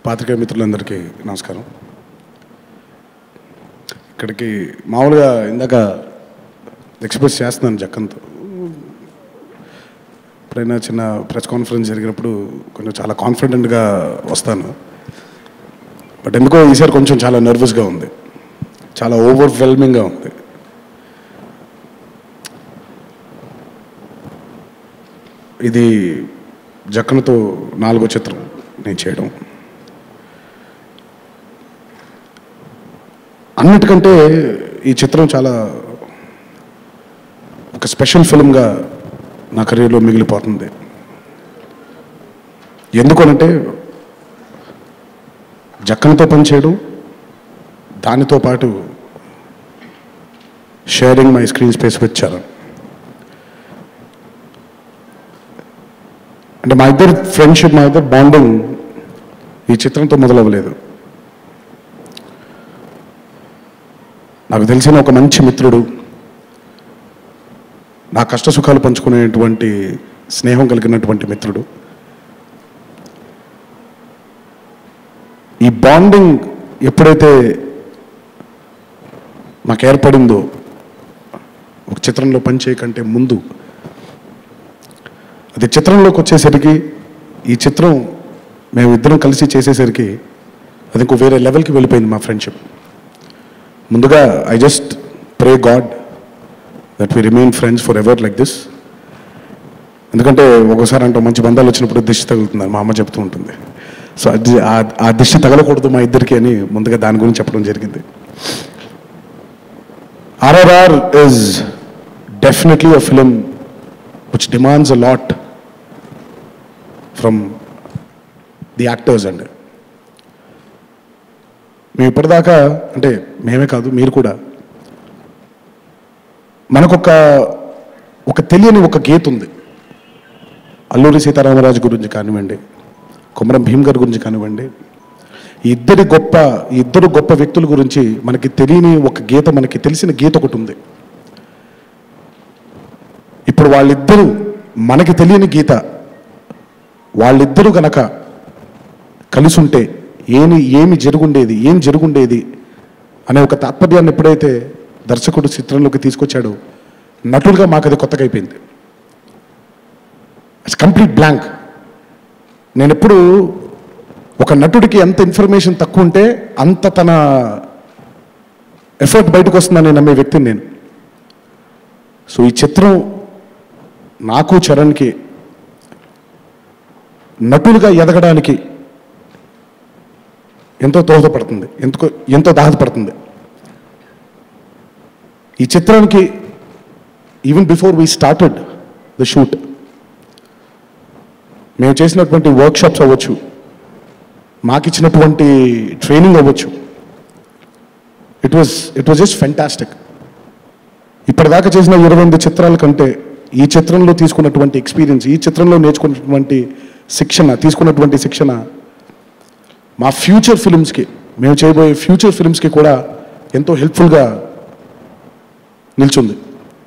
పాత్రికేయ మిత్రులందరికీ నమస్కారం. ఇక్కడికి మామూలుగా ఇందాక ఎక్స్ప్రెస్ చేస్తున్నాను జక్కన్తో. ఎప్పుడైనా చిన్న ప్రెస్ కాన్ఫరెన్స్ జరిగినప్పుడు కొంచెం చాలా కాన్ఫిడెంట్గా వస్తాను. బట్ ఎందుకో ఈసారి కొంచెం చాలా నర్వస్గా ఉంది, చాలా ఓవర్వెల్మింగ్గా ఉంది. ఇది జక్కన్తో 4వ చిత్రం నేను చేయడం. అన్నిటికంటే ఈ చిత్రం చాలా ఒక స్పెషల్ ఫిల్మ్గా నా కెరీర్లో మిగిలిపోతుంది. ఎందుకనంటే జక్కన్తో పనిచేయడం, దానితో పాటు sharing my screen space with Charan. అంటే మా ఇద్దరు ఫ్రెండ్షిప్, మా ఇద్దరు బాండింగ్ ఈ చిత్రంతో మొదలవ్వలేదు. నాకు తెలిసిన ఒక మంచి మిత్రుడు, నా కష్ట సుఖాలు పంచుకునేటువంటి స్నేహం కలిగినటువంటి మిత్రుడు. ఈ బాండింగ్ ఎప్పుడైతే నాకు ఏర్పడిందో ఒక చిత్రంలో పనిచేయకంటే ముందు, అది చిత్రంలోకి వచ్చేసరికి, ఈ చిత్రం మేమిద్దరం కలిసి చేసేసరికి అది ఇంకో వేరే లెవెల్కి వెళ్ళిపోయింది మా ఫ్రెండ్షిప్. ముందుగా I just pray God that we remain friends forever like this. ఎందుకంటే ఒకసారి అంటే మంచి బంధాలు వచ్చినప్పుడు దిష్టి తగులుతుందని మా అమ్మ చెప్తూ ఉంటుంది. సో అది ఆ దిష్టి తగలకూడదు మా ఇద్దరికి అని ముందుగా దాని గురించి చెప్పడం జరిగింది. RRR is definitely a film which demands a lot from the actors. And మేము ఇప్పటిదాకా, అంటే మేమే కాదు మీరు కూడా, మనకొక తెలియని ఒక గీత ఉంది. అల్లూరి సీతారామరాజు గురించి కానివ్వండి, కొమరం భీమ్ గారి గురించి కానివ్వండి, ఈ ఇద్దరు గొప్ప వ్యక్తుల గురించి మనకి తెలియని ఒక గీత, మనకి తెలిసిన గీత ఒకటి ఉంది. ఇప్పుడు వాళ్ళిద్దరూ మనకి తెలియని గీత, వాళ్ళిద్దరూ గనక కలిసి ఉంటే ఏం జరుగుండేది అనే ఒక తాత్పర్యాన్ని ఎప్పుడైతే దర్శకుడు చిత్రంలోకి తీసుకొచ్చాడో, నటులుగా మాకు అది కొత్తగా అయిపోయింది. It's complete blank. నేను ఎప్పుడు ఒక నటుడికి ఎంత ఇన్ఫర్మేషన్ తక్కువ ఉంటే అంత తన ఎఫర్ట్ బయటకు వస్తుందని నమ్మే వ్యక్తిని నేను. సో ఈ చిత్రం నాకు చరణ్కి నటులుగా ఎదగడానికి ఎంతో దోహదపడుతుంది, ఎంతో దోహదపడుతుంది. ఈ చిత్రానికి even before we started the shoot, మేము చేసినటువంటి వర్క్షాప్స్ అవ్వచ్చు, మాకిచ్చినటువంటి ట్రైనింగ్ అవ్వచ్చు, ఇట్ వాజ్ జస్ట్ ఫెంటాస్టిక్. ఇప్పటిదాకా చేసిన 28 చిత్రాల కంటే ఈ చిత్రంలో తీసుకున్నటువంటి ఎక్స్పీరియన్స్, ఈ చిత్రంలో తీసుకున్నటువంటి శిక్షణ మా ఫ్యూచర్ ఫిల్మ్స్కి, మేము చేయబోయే ఫ్యూచర్ ఫిల్మ్స్కి కూడా ఎంతో హెల్ప్ఫుల్గా నిల్చుంది.